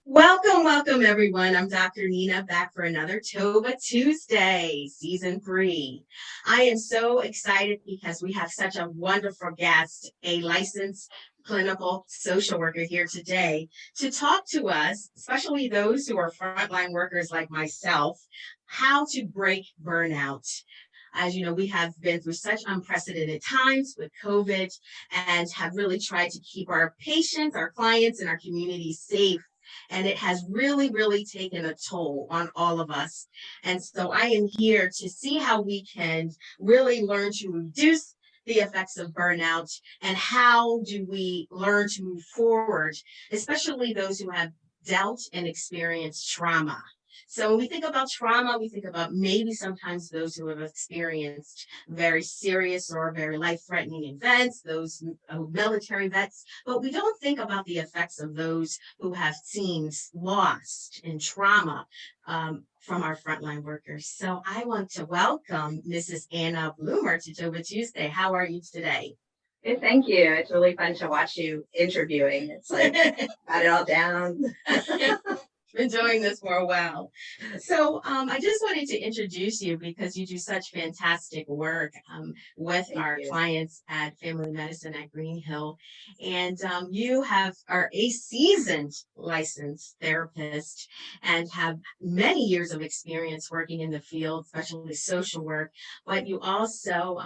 Welcome, welcome everyone. I'm Dr. Nina back for another TOVA Tuesday, season 3. I am so excited because we have such a wonderful guest, a licensed clinical social worker here today to talk to us, especially those who are frontline workers like myself, how to break burnout. As you know, we have been through such unprecedented times with COVID and have really tried to keep our patients, our clients, and our communities safe. And it has really, really taken a toll on all of us. And so I am here to see how we can really learn to reduce the effects of burnout and how do we learn to move forward, especially those who have dealt and experienced trauma. So when we think about trauma, we think about maybe sometimes those who have experienced very serious or very life-threatening events, those military vets, but we don't think about the effects of those who have seen loss and trauma from our frontline workers. So I want to welcome Mrs. Anna Bloomer to TOVA Tuesday. How are you today? Good, thank you. It's really fun to watch you interviewing. It's like got it all down. Been doing this for a while. So I just wanted to introduce you because you do such fantastic work with Thank our you. clients at Family Medicine at Green Hill. And you are a seasoned licensed therapist and have many years of experience working in the field, especially social work. But you also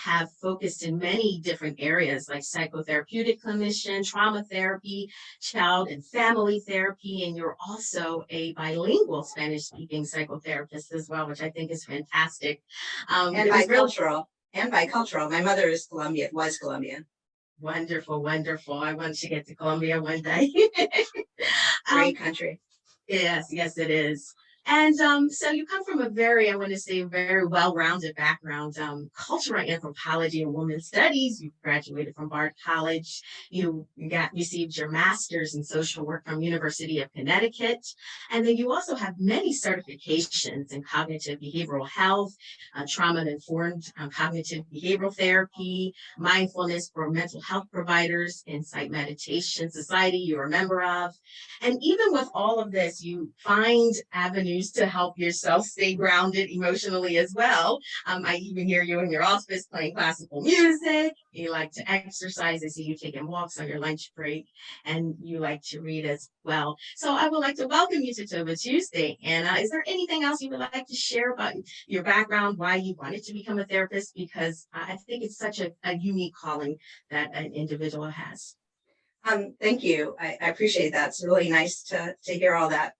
have focused in many different areas like psychotherapeutic clinician, trauma therapy, child and family therapy, and you're also a bilingual Spanish-speaking psychotherapist as well, which I think is fantastic. And bicultural. And bicultural. My mother is Colombian, was Colombian. Wonderful, wonderful. I want to get to Colombia one day. Great country. Yes, yes, it is. And so you come from a very, I want to say, very well-rounded background, cultural anthropology and women's studies. You graduated from Barre College. You received your master's in social work from University of Connecticut. And then you also have many certifications in cognitive behavioral health, trauma-informed cognitive behavioral therapy, mindfulness for mental health providers, Insight Meditation Society you're a member of. And even with all of this, you find avenues to help yourself stay grounded emotionally as well. I even hear you in your office playing classical music. You like to exercise. I see you taking walks on your lunch break, and you like to read as well. So I would like to welcome you to TOVA Tuesday. Anna, is there anything else you would like to share about your background, why you wanted to become a therapist? Because I think it's such a unique calling that an individual has. Thank you. I appreciate that. It's really nice to hear all that.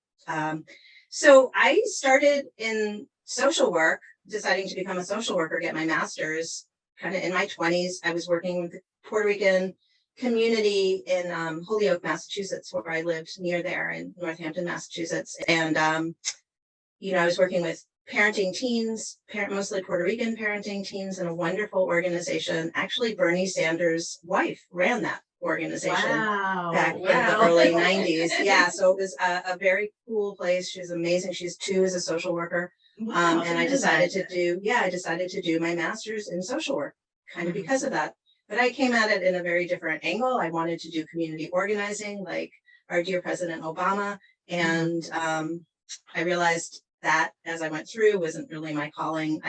So I started in social work, deciding to become a social worker, get my master's kind of in my 20s. I was working with the Puerto Rican community in Holyoke, Massachusetts, where I lived near there in Northampton, Massachusetts. And, I was working with parenting teens, mostly Puerto Rican parenting teens, in a wonderful organization. Actually, Bernie Sanders' wife ran that organization back in the early 90s. Yeah, so it was a very cool place. She's amazing. She's 2 as a social worker. And I decided to do my master's in social work kind of because of that. But I came at it in a very different angle. I wanted to do community organizing like our dear President Obama. And I realized that as I went through wasn't really my calling.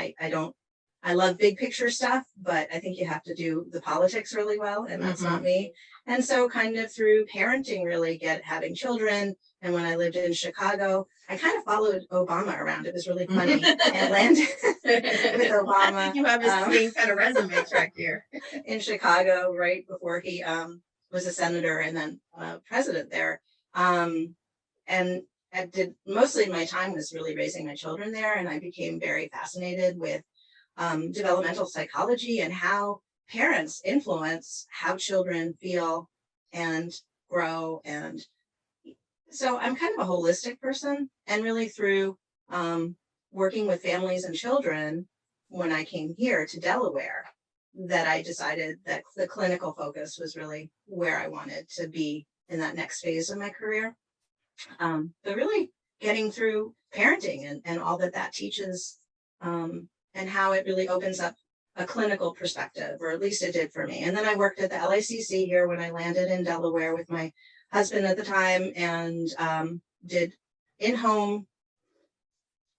I love big picture stuff, but I think you have to do the politics really well, and that's not me. And so kind of through parenting, really having children. And when I lived in Chicago, I kind of followed Obama around. It was really funny. And landed with Obama. I think you have the same kind of resume track here. In Chicago, right before he was a senator and then president there. And I did mostly my time was really raising my children there. And I became very fascinated with developmental psychology and how parents influence how children feel and grow. And so I'm kind of a holistic person, and really through working with families and children when I came here to Delaware, that I decided that the clinical focus was really where I wanted to be in that next phase of my career. But really getting through parenting and all that teaches, and how it really opens up a clinical perspective, or at least it did for me. And then I worked at the LACC here when I landed in Delaware with my husband at the time, and did in-home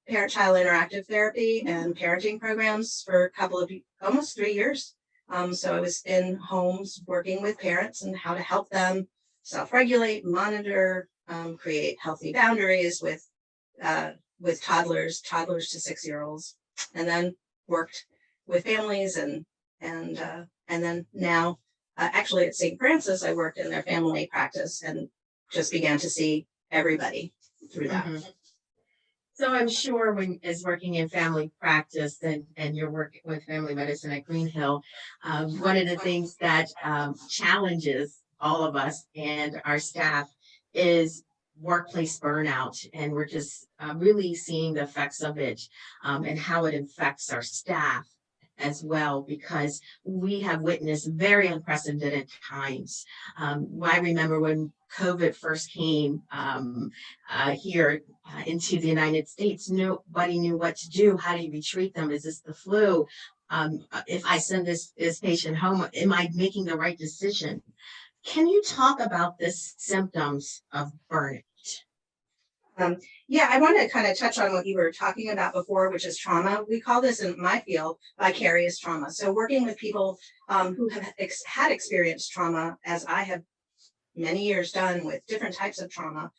parent-child interactive therapy and parenting programs for a couple of almost 3 years. So I was in homes working with parents and how to help them self-regulate, monitor, create healthy boundaries with toddlers to 6-year-olds, and then worked with families and then now actually at St. Francis, I worked in their family practice and just began to see everybody through that. Mhm. So I'm sure when as working in family practice and you're working with family medicine at Green Hill, one of the things that challenges all of us and our staff is workplace burnout. And we're just really seeing the effects of it and how it affects our staff as well, because we have witnessed very unprecedented times. I remember when COVID first came here into the United States, nobody knew what to do. How do you treat them? Is this the flu? If I send this patient home, am I making the right decision? Can you talk about the symptoms of burnout? Yeah, I want to kind of touch on what you were talking about before, which is trauma. We call this in my field vicarious trauma. So working with people who have had experienced trauma, as I have many years done with different types of trauma,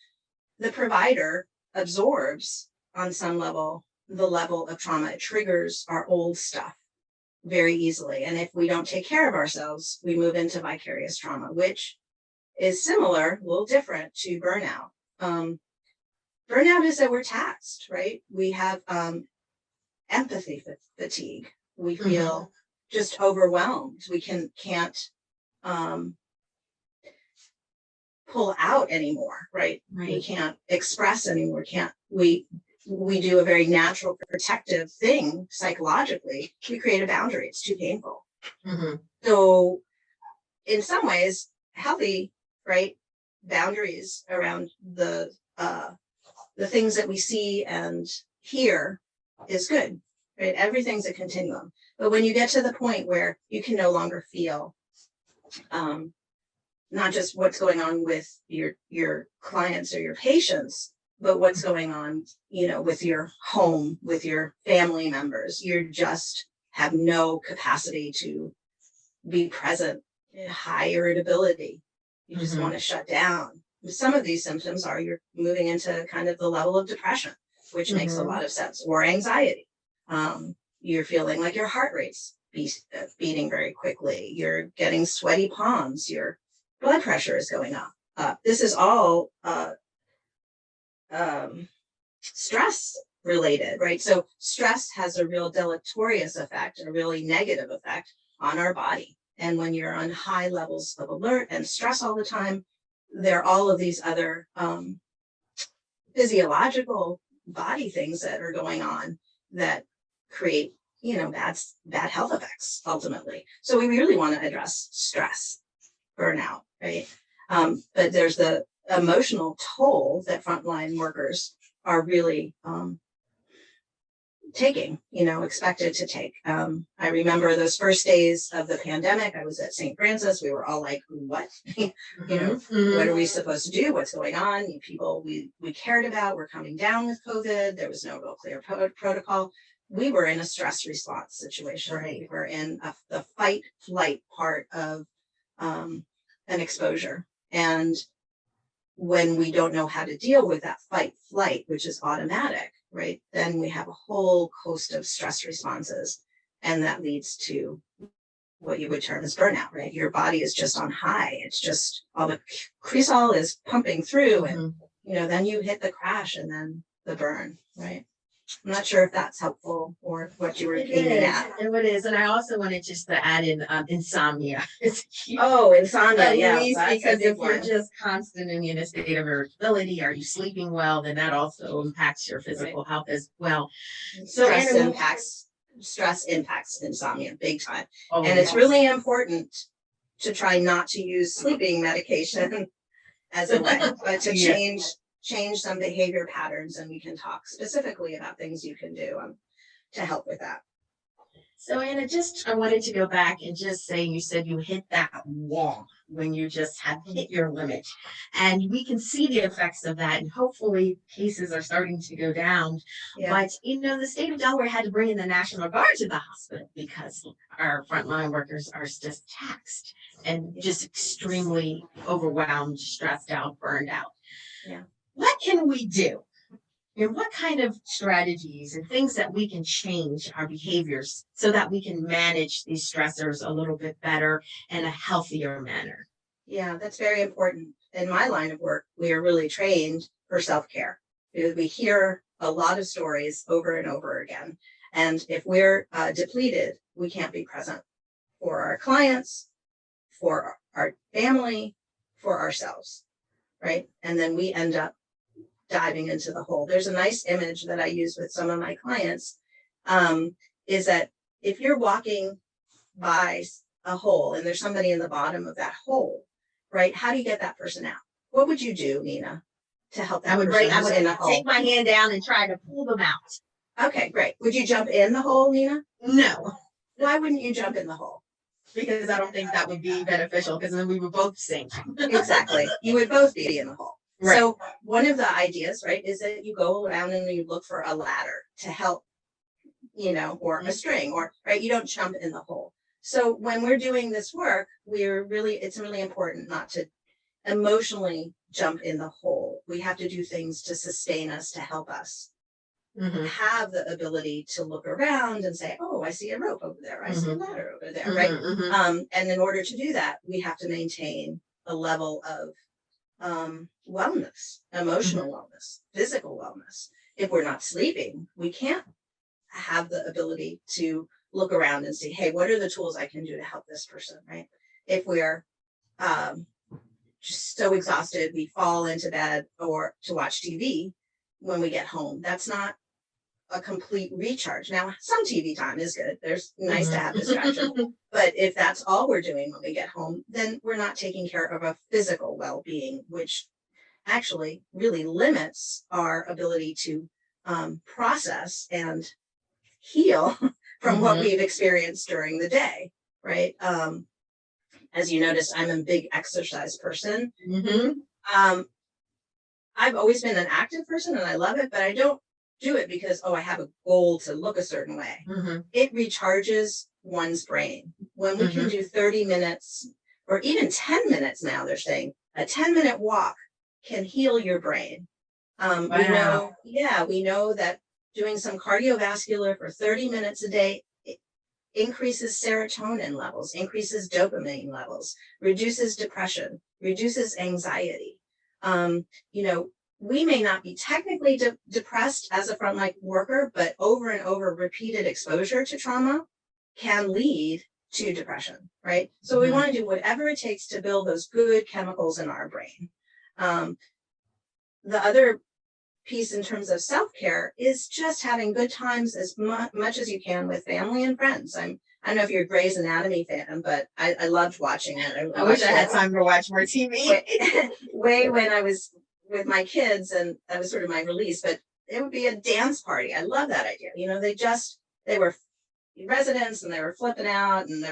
the provider absorbs on some level the level of trauma. It triggers our old stuff very easily. And if we don't take care of ourselves, we move into vicarious trauma, which is similar, a little different to burnout. Burnout is that we're taxed, right? We have empathy fatigue. We feel just overwhelmed. We can't pull out anymore, right? We can't express anymore. We do a very natural protective thing psychologically. We create a boundary. It's too painful. So in some ways, healthy, right, boundaries around the things that we see and hear is good, right? Everything's a continuum. But when you get to the point where you can no longer feel not just what's going on with your clients or your patients, but what's going on, with your home, with your family members, you just have no capacity to be present, high irritability. You just want to shut down. Some of these symptoms are you're moving into kind of the level of depression, which makes a lot of sense, or anxiety. You're feeling like your heart rate's beating very quickly. You're getting sweaty palms. Your blood pressure is going up. This is all stress related, right? So stress has a real deleterious effect, a really negative effect on our body. And when you're on high levels of alert and stress all the time, there are all of these other physiological body things that are going on that create, bad health effects ultimately. So we really want to address stress, burnout, right? But there's the emotional toll that frontline workers are really taking, expected to take. I remember those first days of the pandemic. I was at St. Francis. We were all like, what? What are we supposed to do? What's going on? People we cared about were coming down with COVID. There was no real clear protocol. We were in a stress response situation. Right. We were in the fight flight part of an exposure. And when we don't know how to deal with that fight flight, which is automatic, right, then we have a whole host of stress responses, and that leads to what you would term as burnout, right? Your body is just on high. It's just all the cortisol is pumping through, and then you hit the crash and then the burn, right? I'm not sure if that's helpful or what you were aiming at. It is, and I also wanted just to add in insomnia. Insomnia, yeah. Because if you're just constant in a state of irritability, are you sleeping well? Then that also impacts your physical health as well. So stress impacts insomnia big time, and it's really important to try not to use sleeping medication as a way, but to change some behavior patterns, and we can talk specifically about things you can do to help with that. So Anna, I wanted to go back and just say, you said you hit that wall when you just had hit your limit. And we can see the effects of that. And hopefully cases are starting to go down. Yeah. But, the state of Delaware had to bring in the National Guard to the hospital because our frontline workers are just taxed and just extremely overwhelmed, stressed out, burned out. Yeah. What can we do? And what kind of strategies and things that we can change our behaviors so that we can manage these stressors a little bit better in a healthier manner? Yeah, that's very important. In my line of work, we are really trained for self-care because we hear a lot of stories over and over again. And if we're depleted, we can't be present for our clients, for our family, for ourselves, right? And then we end up diving into the hole. There's a nice image that I use with some of my clients, is that if you're walking by a hole and there's somebody in the bottom of that hole, right? How do you get that person out? What would you do, Nina, to help that person? I would take my hand down and try to pull them out. Okay, great. Would you jump in the hole, Nina? No. Why wouldn't you jump in the hole? Because I don't think that would be beneficial because then we would both sink. Exactly. You would both be in the hole. Right. So one of the ideas, right, is that you go around and you look for a ladder to help, or a string, or, right, you don't jump in the hole. So when we're doing this work, it's really important not to emotionally jump in the hole. We have to do things to sustain us, to help us have the ability to look around and say, oh, I see a rope over there. I see a ladder over there, right? And in order to do that, we have to maintain a level of wellness, emotional wellness, physical wellness. If we're not sleeping, we can't have the ability to look around and see, hey, what are the tools I can do to help this person, right? If we're just so exhausted, we fall into bed or to watch TV when we get home. That's not a complete recharge. Now, some TV time is good. There's nice to have distraction. But if that's all we're doing when we get home, then we're not taking care of a physical well-being, which actually really limits our ability to process and heal from what we've experienced during the day, right? As you noticed, I'm a big exercise person. I've always been an active person and I love it, but I don't do it because, I have a goal to look a certain way. It recharges one's brain. When we can do 30 minutes or even 10 minutes now, they're saying a 10-minute walk can heal your brain. Wow. We know that doing some cardiovascular for 30 minutes a day increases serotonin levels, increases dopamine levels, reduces depression, reduces anxiety. We may not be technically depressed as a frontline worker, but over and over repeated exposure to trauma can lead to depression, right? So we want to do whatever it takes to build those good chemicals in our brain. The other piece in terms of self-care is just having good times as much as you can with family and friends. I don't know if you're a Grey's Anatomy fan, but I loved watching it. I wish I had time to watch more TV. Way when I was with my kids, and that was sort of my release, but it would be a dance party. I love that idea. They were residents and they were flipping out and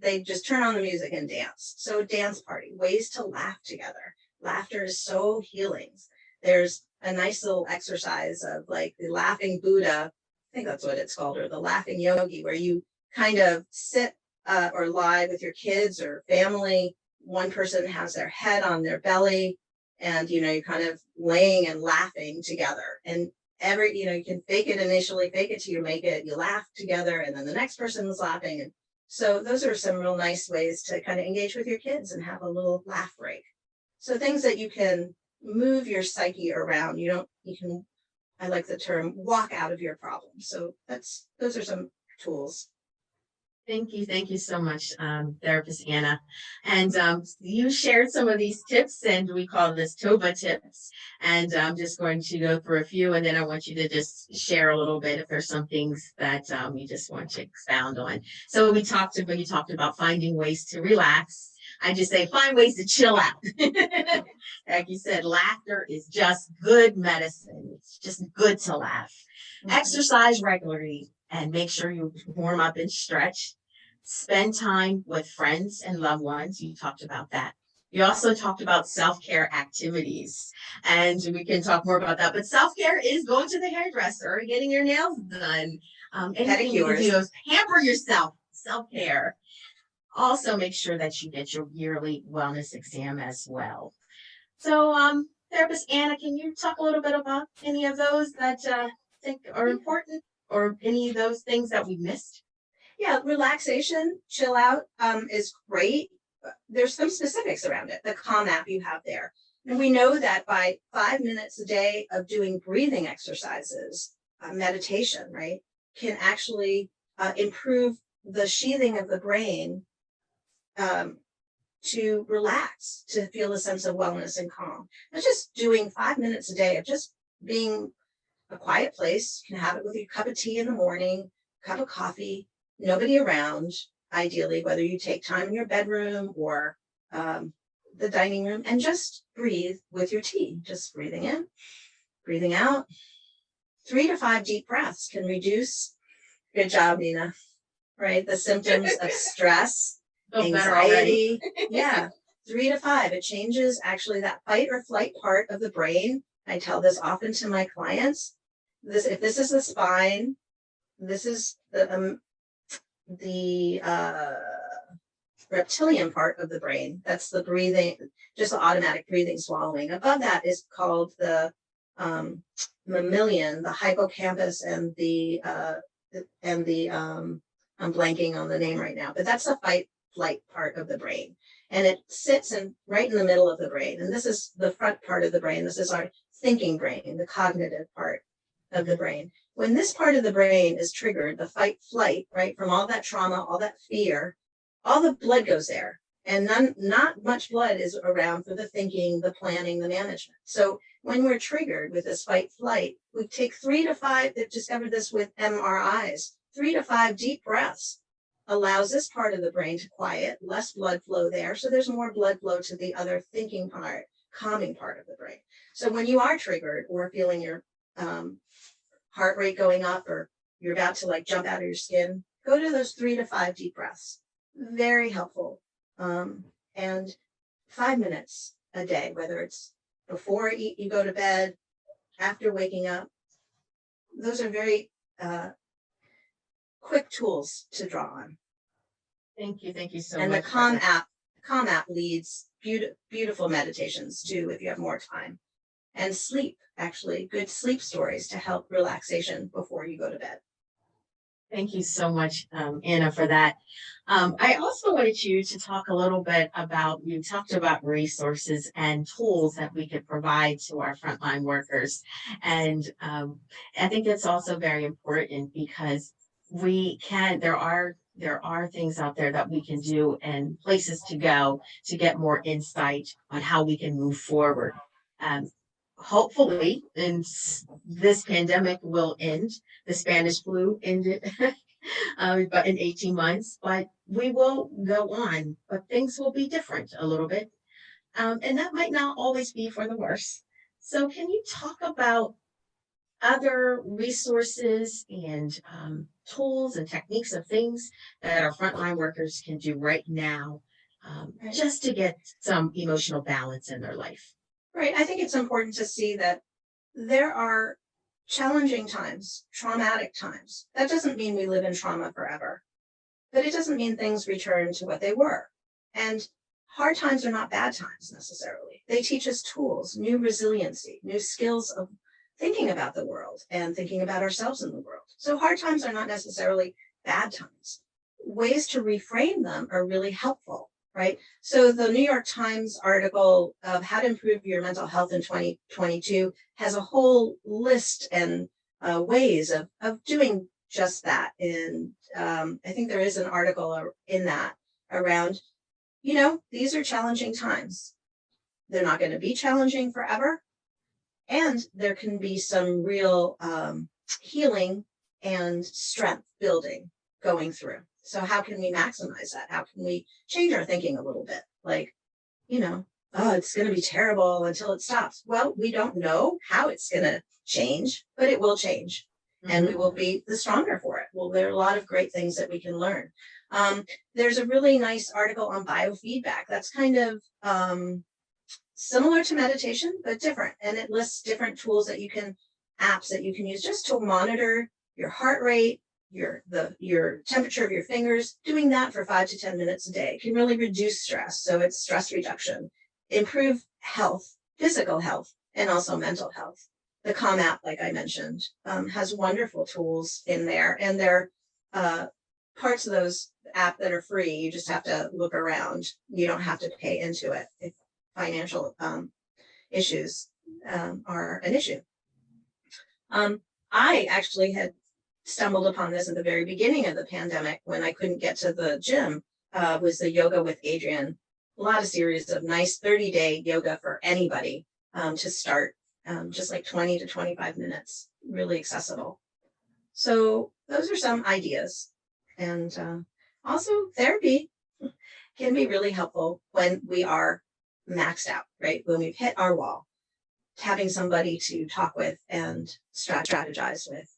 they just turn on the music and dance. So a dance party, ways to laugh together. Laughter is so healing. There's a nice little exercise of like the laughing Buddha, I think that's what it's called, or the laughing yogi, where you kind of sit or lie with your kids or family. One person has their head on their belly and, you're kind of laying and laughing together. And you can fake it initially, fake it till you make it, you laugh together, and then the next person is laughing. And so those are some real nice ways to kind of engage with your kids and have a little laugh break. So things that you can move your psyche around. I like the term walk out of your problems. So those are some tools. Thank you so much, therapist Anna. And you shared some of these tips, and we call this TOVA tips. And I'm just going to go through a few, and then I want you to just share a little bit if there's some things that you just want to expound on. So you talked about finding ways to relax. I just say find ways to chill out. Like you said, laughter is just good medicine. It's just good to laugh. Exercise regularly. and make sure you warm up and stretch. Spend time with friends and loved ones. You talked about that. You also talked about self-care activities, and we can talk more about that. But self-care is going to the hairdresser, getting your nails done, anything you can do is pamper yourself. Self-care. Also, make sure that you get your yearly wellness exam as well. So, therapist Anna, can you talk a little bit about any of those that think are important, or any of those things that we missed? Yeah, relaxation, chill out is great. There's some specifics around it. The Calm app you have there. And we know that by 5 minutes a day of doing breathing exercises, meditation, right, can actually improve the sheathing of the brain to relax, to feel a sense of wellness and calm. Not just doing 5 minutes a day of just being a quiet place. You can have it with your cup of tea in the morning, cup of coffee, nobody around, ideally, whether you take time in your bedroom or the dining room, and just breathe with your tea, just breathing in, breathing out. 3 to 5 deep breaths can reduce, good job, Nina, right? The symptoms of stress, anxiety. Yeah, 3 to 5. It changes actually that fight or flight part of the brain. I tell this often to my clients. If this is the spine, this is the reptilian part of the brain. That's the breathing, just the automatic breathing, swallowing. Above that is called the mammalian, the hippocampus, and the I'm blanking on the name right now, but that's the fight flight part of the brain, and it sits right in the middle of the brain. And this is the front part of the brain. This is our thinking brain, the cognitive part of the brain. When this part of the brain is triggered, the fight flight, right, from all that trauma, all that fear, all the blood goes there, and not much blood is around for the thinking, the planning, the management. So when we're triggered with this fight flight, we take 3 to 5, they've discovered this with MRIs, 3 to 5 deep breaths allows this part of the brain to quiet, less blood flow there. So there's more blood flow to the other thinking part, calming part of the brain. So when you are triggered or feeling your heart rate going up, or you're about to like jump out of your skin, go to those 3 to 5 deep breaths. Very helpful. And 5 minutes a day, whether it's before you go to bed, after waking up, those are very quick tools to draw on. Thank you so much. And the Calm app leads beautiful meditations too, if you have more time. And sleep, actually, good sleep stories to help relaxation before you go to bed. Thank you so much, Anna, for that. I also wanted you to talk a little bit about, you talked about resources and tools that we could provide to our frontline workers. And I think it's also very important because there are things out there that we can do and places to go to get more insight on how we can move forward. Hopefully, this pandemic will end. The Spanish flu ended, but in 18 months. But we will go on. But things will be different a little bit, and that might not always be for the worse. So, can you talk about other resources and tools and techniques of things that our frontline workers can do right now, just to get some emotional balance in their life? Right. I think it's important to see that there are challenging times, traumatic times. That doesn't mean we live in trauma forever, but it doesn't mean things return to what they were. And hard times are not bad times necessarily. They teach us tools, new resiliency, new skills of thinking about the world and thinking about ourselves in the world. So hard times are not necessarily bad times. Ways to reframe them are really helpful. Right. So the New York Times article of how to improve your mental health in 2022 has a whole list and ways of doing just that. And I think there is an article in that around, these are challenging times. They're not going to be challenging forever. And there can be some real healing and strength building going through. So how can we maximize that? How can we change our thinking a little bit? Like, it's going to be terrible until it stops. Well, we don't know how it's going to change, but it will change. Mm-hmm. And we will be the stronger for it. well, there are a lot of great things that we can learn. There's a really nice article on biofeedback that's kind of similar to meditation, but different. And it lists different tools that you can, apps that you can use just to monitor your heart rate, your temperature of your fingers. Doing that for 5 to 10 minutes a day can really reduce stress. So it's stress reduction, improve health, physical health, and also mental health. The Calm app, like I mentioned, has wonderful tools in there, and there are parts of those app that are free. You just have to look around. You don't have to pay into it if financial issues are an issue. I actually had stumbled upon this at the very beginning of the pandemic when I couldn't get to the gym, was the Yoga with Adriene. A lot of series of nice 30-day yoga for anybody to start, just like 20 to 25 minutes, really accessible. So those are some ideas. And also therapy can be really helpful when we are maxed out, right? When we've hit our wall. Having somebody to talk with and strategize with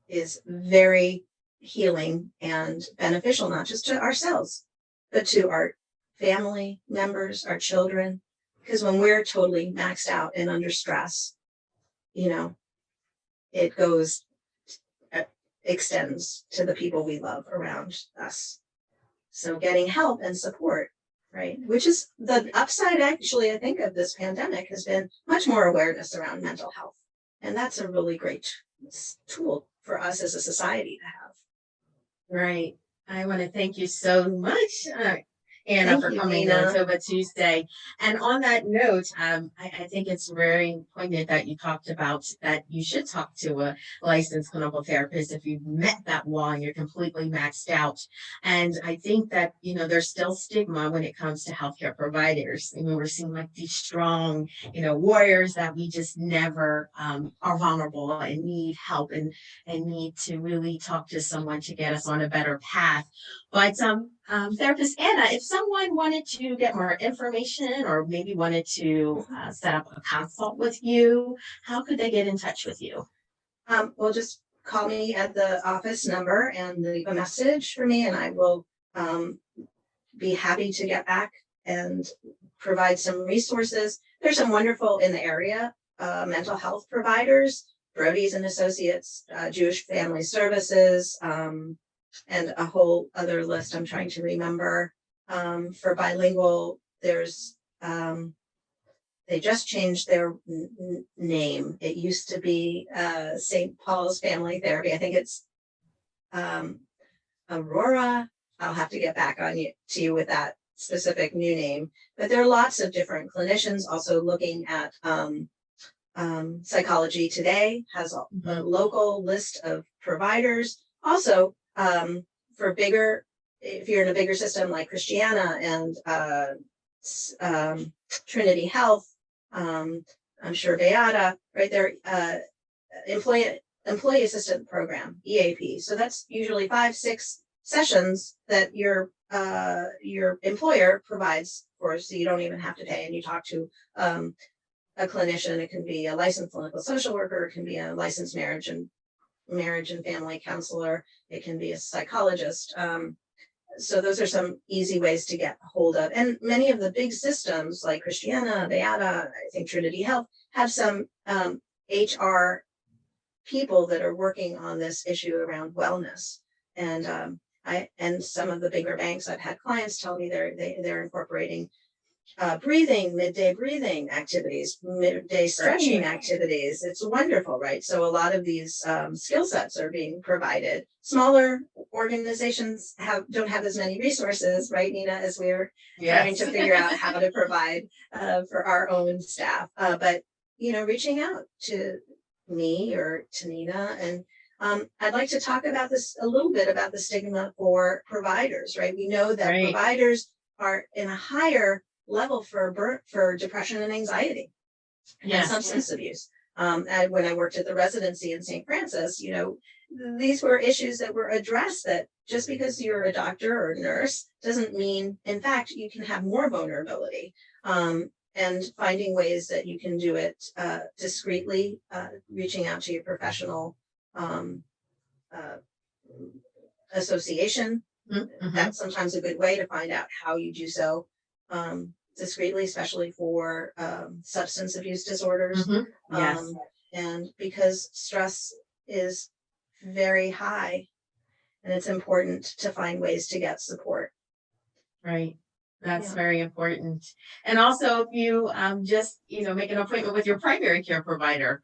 is very healing and beneficial, not just to ourselves, but to our family members, our children. Because when we're totally maxed out and under stress, it extends to the people we love around us. So getting help and support, right? Which is the upside, actually, I think, of this pandemic has been much more awareness around mental health. And that's a really great tool for us as a society to have. Right. I want to thank you so much, Anna, for coming on TOVA Tuesday. And on that note, I think it's very poignant that you talked about that you should talk to a licensed clinical therapist if you've met that wall and you're completely maxed out. And I think that, there's still stigma when it comes to healthcare providers. We're seeing like these strong, warriors that we just never are vulnerable and need help and need to really talk to someone to get us on a better path. But therapist Anna, if someone wanted to get more information or maybe wanted to set up a consult with you, how could they get in touch with you? Well, just call me at the office number and leave a message for me, and I will be happy to get back and provide some resources. There's some wonderful in the area mental health providers, Brody's and Associates, Jewish Family Services, and a whole other list I'm trying to remember. For bilingual, there's they just changed their name. It used to be St. Paul's Family Therapy. I think it's Aurora. I'll have to get back to you with that specific new name. But there are lots of different clinicians also looking at Psychology Today has a local list of providers. Also, for bigger, if you're in a bigger system like Christiana and Trinity Health, I'm sure Beata, right there, employee assistant program, EAP. So that's usually 5-6 sessions that your employer provides for, so you don't even have to pay, and you talk to a clinician. It can be a licensed clinical social worker, it can be a licensed marriage and family counselor, it can be a psychologist. So those are some easy ways to get a hold of. And many of the big systems like Christiana, Beata, I think Trinity Health have some HR people that are working on this issue around wellness. And and some of the bigger banks, I've had clients tell me they're incorporating midday breathing activities, midday stretching activities. It's wonderful, right? So a lot of these skill sets are being provided. Smaller organizations don't have as many resources, right, Nina, as we're trying to figure out how to provide for our own staff. But, reaching out to me or to Nina, and I'd like to talk about this a little bit about the stigma for providers, right? We know that providers are in a higher level for depression and anxiety and substance abuse. And when I worked at the residency in St. Francis, these were issues that were addressed, that just because you're a doctor or a nurse doesn't mean, in fact, you can have more vulnerability. And finding ways that you can do it discreetly, reaching out to your professional association. Mhm. That's sometimes a good way to find out how you do so discreetly, especially for substance abuse disorders. Mhm. Yes. And because stress is very high, and it's important to find ways to get support. Right. That's Yeah. very important. And also, if you just, make an appointment with your primary care provider,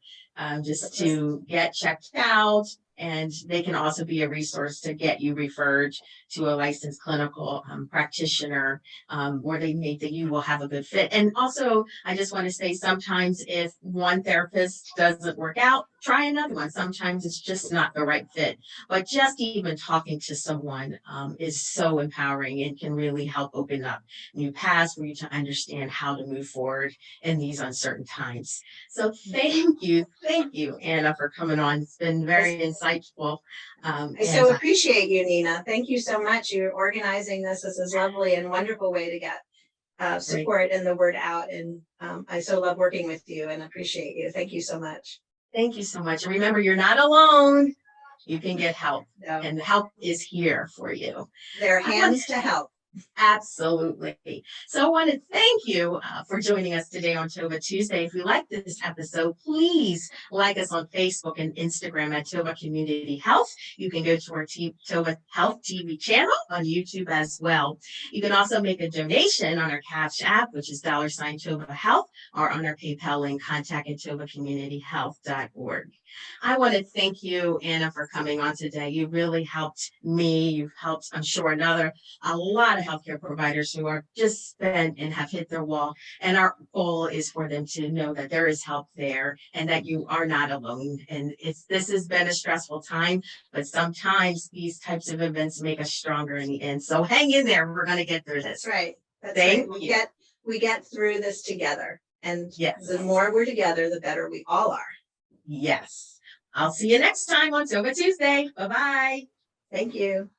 just to get checked out, and they can also be a resource to get you referred to a licensed clinical practitioner, where they may think you will have a good fit. And also, I just want to say sometimes if one therapist doesn't work out, try another one. Sometimes it's just not the right fit. But just even talking to someone is so empowering and can really help open up new paths for you to understand how to move forward in these uncertain times. So thank you, Anna, for coming on. It's been very insightful. I so appreciate you, Nina. Thank you so much. You're organizing this. This is lovely and wonderful way to get support and the word out. And I so love working with you and appreciate you. Thank you so much. Thank you so much. And remember, you're not alone. You can get help, and help is here for you. There are hands to help. Absolutely. So I want to thank you for joining us today on TOVA Tuesday. If you like this episode, please like us on Facebook and Instagram at TOVA Community Health. You can go to our TOVA Health TV channel on YouTube as well. You can also make a donation on our Cash App, which is $TOVA Health, or on our PayPal link, contact@tovacommunityhealth.org. I want to thank you, Anna, for coming on today. You really helped me. You've helped, I'm sure, a lot of healthcare providers who are just spent and have hit their wall. And our goal is for them to know that there is help there and that you are not alone. And this has been a stressful time, but sometimes these types of events make us stronger in the end. So hang in there. We're going to get through this. That's right. Thank you. We get through this together. And yes, the more we're together, the better we all are. Yes. I'll see you next time on TOVA Tuesday. Bye-bye. Thank you.